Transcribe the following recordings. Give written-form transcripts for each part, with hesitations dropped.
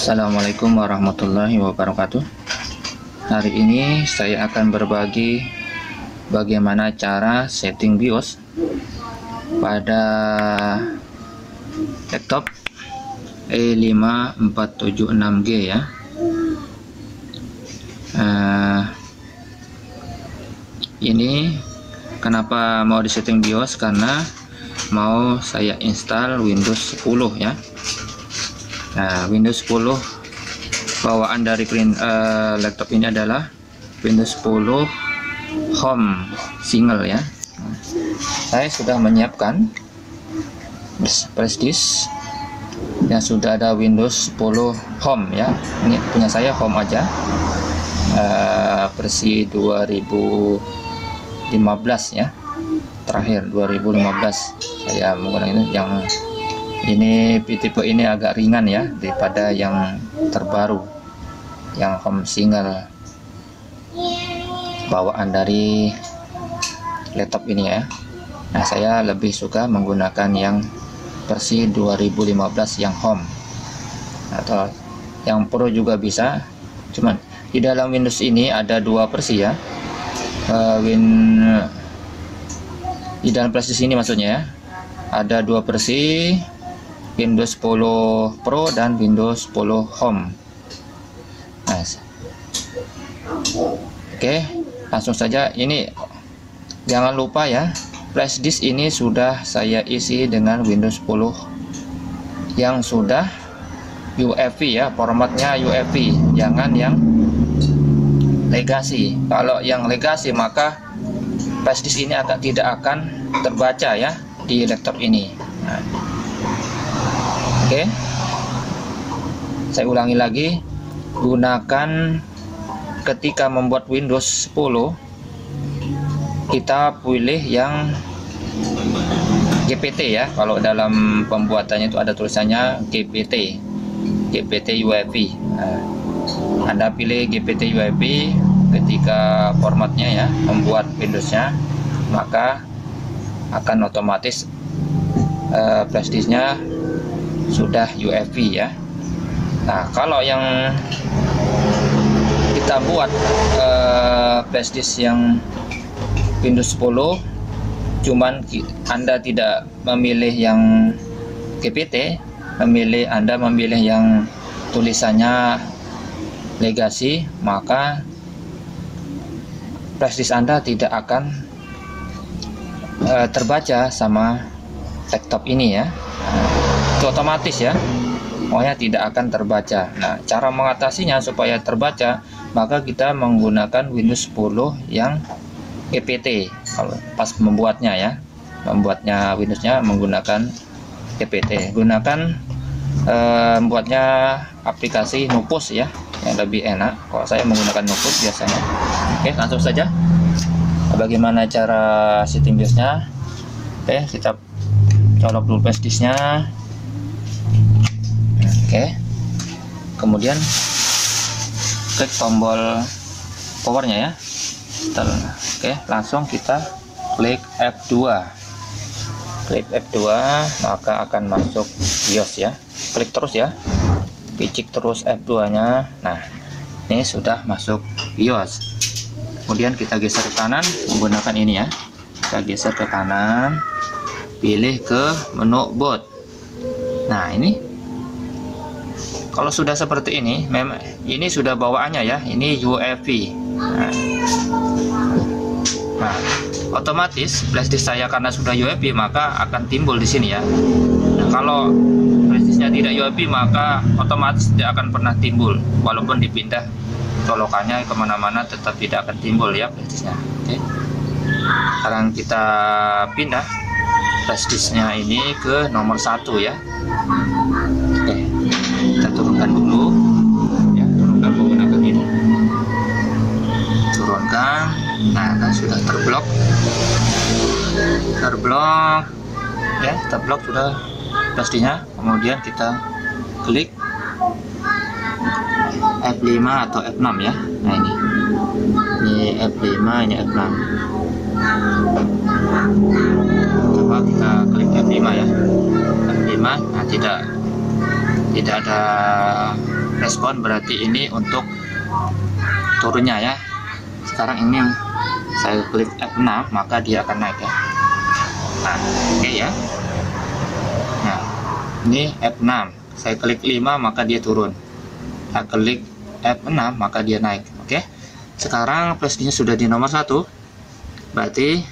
Assalamualaikum warahmatullahi wabarakatuh. Hari ini saya akan berbagi bagaimana cara setting BIOS pada laptop E5476G ya. Ini kenapa mau disetting BIOS, karena mau saya install Windows 10 ya. Nah, Windows 10 bawaan dari laptop ini adalah Windows 10 Home Single ya. Nah, saya sudah menyiapkan flash disk yang sudah ada Windows 10 Home ya. Ini punya saya Home aja, versi 2015 ya, terakhir 2015 saya menggunakan itu. Yang ini tipe ini agak ringan ya daripada yang terbaru, yang Home Single bawaan dari laptop ini ya. Nah, saya lebih suka menggunakan yang versi 2015 yang Home, atau yang Pro juga bisa. Cuman di dalam Windows ini ada dua versi ya. Di dalam flash disk ini maksudnya ya, ada dua versi, Windows 10 Pro dan Windows 10 Home. Nah, oke, langsung saja. Ini jangan lupa ya, flash disk ini sudah saya isi dengan Windows 10 yang sudah UEFI ya, formatnya UEFI, jangan yang legacy. Kalau yang legacy maka flash disk ini tidak akan terbaca ya di laptop ini. Nah, oke, saya ulangi lagi, gunakan ketika membuat Windows 10, kita pilih yang GPT ya. Kalau dalam pembuatannya itu ada tulisannya GPT UEFI. Nah, Anda pilih GPT UEFI ketika formatnya ya, membuat Windowsnya, maka akan otomatis flash disknya sudah UEFI ya. Nah, kalau yang kita buat flash disk yang Windows 10, cuman Anda tidak memilih yang GPT, Anda memilih yang tulisannya legacy, maka flash disk Anda tidak akan terbaca sama laptop ini ya. Itu otomatis ya, pokoknya tidak akan terbaca. Nah, cara mengatasinya supaya terbaca, maka kita menggunakan Windows 10 yang GPT. Kalau pas membuatnya ya, membuatnya Windowsnya menggunakan GPT. Gunakan membuatnya aplikasi Nupus ya, yang lebih enak. Kalau saya menggunakan Nupus biasanya. Oke, langsung saja. Bagaimana cara setting BIOSnya? Oke, kita colok dulu flash disknya. Oke, kemudian klik tombol powernya ya. Oke, langsung kita klik F2. Klik F2, maka akan masuk BIOS ya. Klik terus ya, picik terus F2 nya. Nah, ini sudah masuk BIOS. Kemudian kita geser ke kanan menggunakan ini ya. Kita geser ke kanan, pilih ke menu boot. Nah, ini kalau sudah seperti ini, memang ini sudah bawaannya ya, ini UEFI. Nah, otomatis flash disk saya karena sudah UEFI maka akan timbul di sini ya. Nah, kalau flash disknya tidak UEFI maka otomatis tidak akan pernah timbul, walaupun dipindah colokannya kemana-mana tetap tidak akan timbul ya flash disknya. Oke, sekarang kita pindah flash disknya ini ke nomor 1 ya. Oke, kita turunkan dulu ya, turunkan menggunakan ini, turunkan. Nah, kan sudah terblok ya, terblok sudah flash disknya. Kemudian kita klik F5 atau F6 ya. Nah, ini F5, ini F6. Coba kita klik F5 ya. F5, nah tidak ada respon berarti ini untuk turunnya ya. Sekarang ini saya klik F6 maka dia akan naik ya. Nah, oke ya. Nah, ini F6, saya klik 5 maka dia turun. Saya klik F6 maka dia naik. Oke. Sekarang flashdisknya sudah di nomor 1. Berarti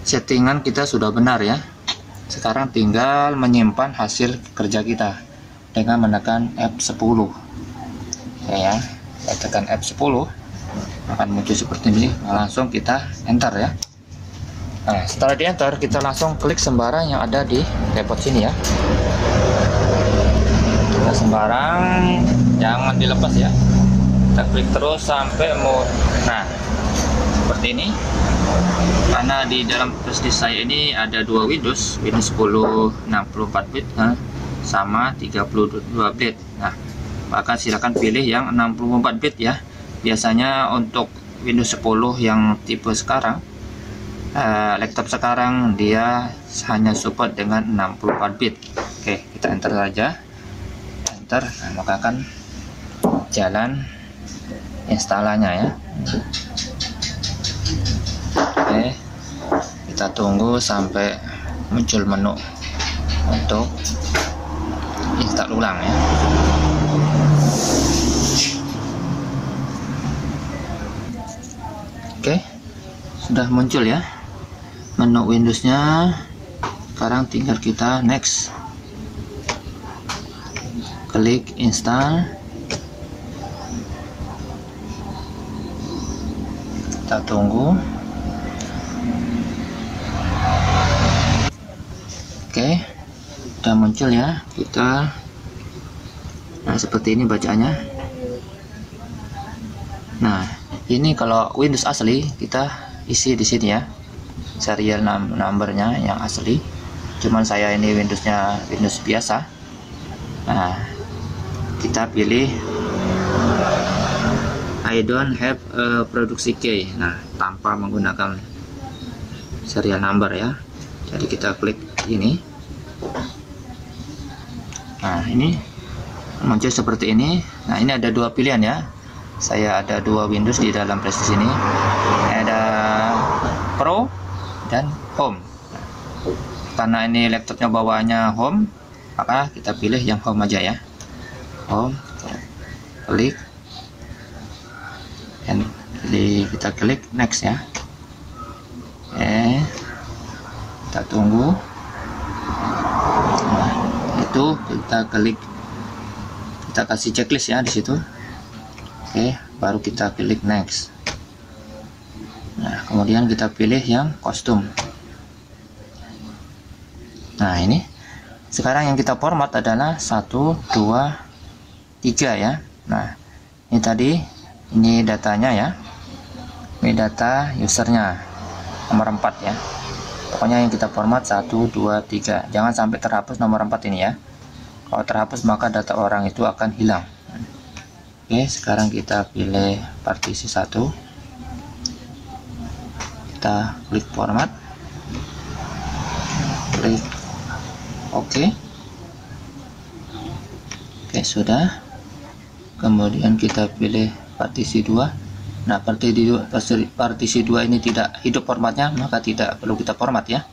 settingan kita sudah benar ya. Sekarang tinggal menyimpan hasil kerja kita dengan menekan F10. Oke ya. Saya tekan F10 akan muncul seperti ini. Nah, langsung kita enter ya. Nah, setelah di enter kita langsung klik sembarang yang ada di dashboard sini ya. Kita sembarang, jangan dilepas ya. Kita klik terus sampai mau. Nah, seperti ini. Karena di dalam flashdisk saya ini ada dua Windows 10 64 bit sama 32 bit. Nah, maka silakan pilih yang 64 bit ya. Biasanya untuk Windows 10 yang tipe sekarang, laptop sekarang dia hanya support dengan 64 bit. Oke, kita enter saja. Enter, nah, maka akan jalan installannya ya. Oke, kita tunggu sampai muncul menu untuk install ulang ya. Oke, sudah muncul ya menu Windowsnya. Sekarang tinggal kita next, klik install. Kita tunggu. Oke, sudah muncul ya. Kita, nah seperti ini bacaannya. Nah, ini kalau Windows asli kita isi di sini ya, serial numbernya yang asli. Cuman saya ini Windowsnya Windows biasa. Nah, kita pilih I don't have a produksi key. Nah, tanpa menggunakan serial number ya. Jadi kita klik ini. Nah, ini muncul seperti ini. Nah, ini ada dua pilihan ya. Saya ada dua Windows di dalam flashdisk ini. Ada Pro dan Home. Karena ini laptopnya bawaannya Home, maka kita pilih yang Home aja ya. Home, klik, dan kita klik next ya. Oke, kita tunggu. Nah, itu kita klik, kita kasih checklist ya di situ. Oke, baru kita klik next. Nah, kemudian kita pilih yang kostum. Nah, ini sekarang yang kita format adalah 1, 2, 3 ya. Nah, ini tadi, ini datanya ya. Ini data usernya nomor 4 ya. Pokoknya yang kita format 1, 2, 3. Jangan sampai terhapus nomor 4 ini ya. Kalau terhapus maka data orang itu akan hilang. Oke, sekarang kita pilih partisi 1. Kita klik format, klik OK. Oke, sudah. Kemudian kita pilih partisi 2. Nah, partisi 2 ini tidak hidup formatnya, maka tidak perlu kita format ya.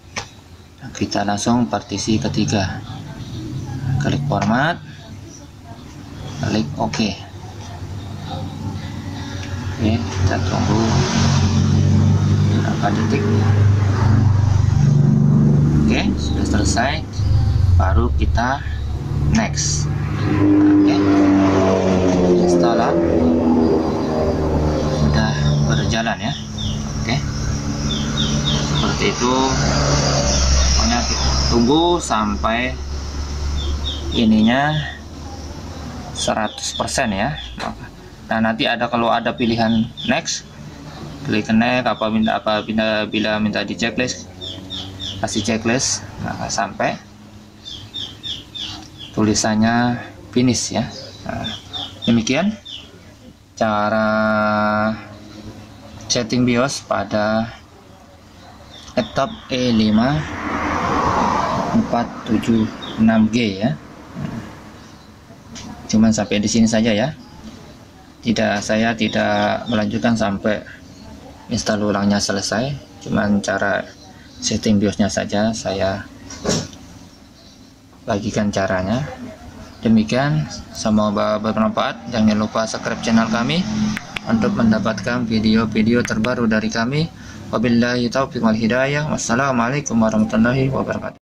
Nah, kita langsung partisi ketiga. Klik format, klik OK. Oke, kita tunggu berapa detik. Oke, sudah selesai. Baru kita next. Oke, installan sudah berjalan ya. Oke, seperti itu. Pokoknya kita tunggu sampai ininya 100% ya. Nah, nanti ada, kalau ada pilihan next, klik next. Bila minta di checklist, kasih checklist. Nah, sampai tulisannya finish ya. Nah, demikian cara setting BIOS pada laptop E5 476G ya. cuman sampai di sini saja ya. Saya tidak melanjutkan sampai install ulangnya selesai, cuman cara setting BIOSnya saja saya bagikan caranya. Demikian, semoga bermanfaat. Jangan lupa subscribe channel kami untuk mendapatkan video-video terbaru dari kami. Wabillahi taufiq wal hidayah. Wassalamualaikum warahmatullahi wabarakatuh.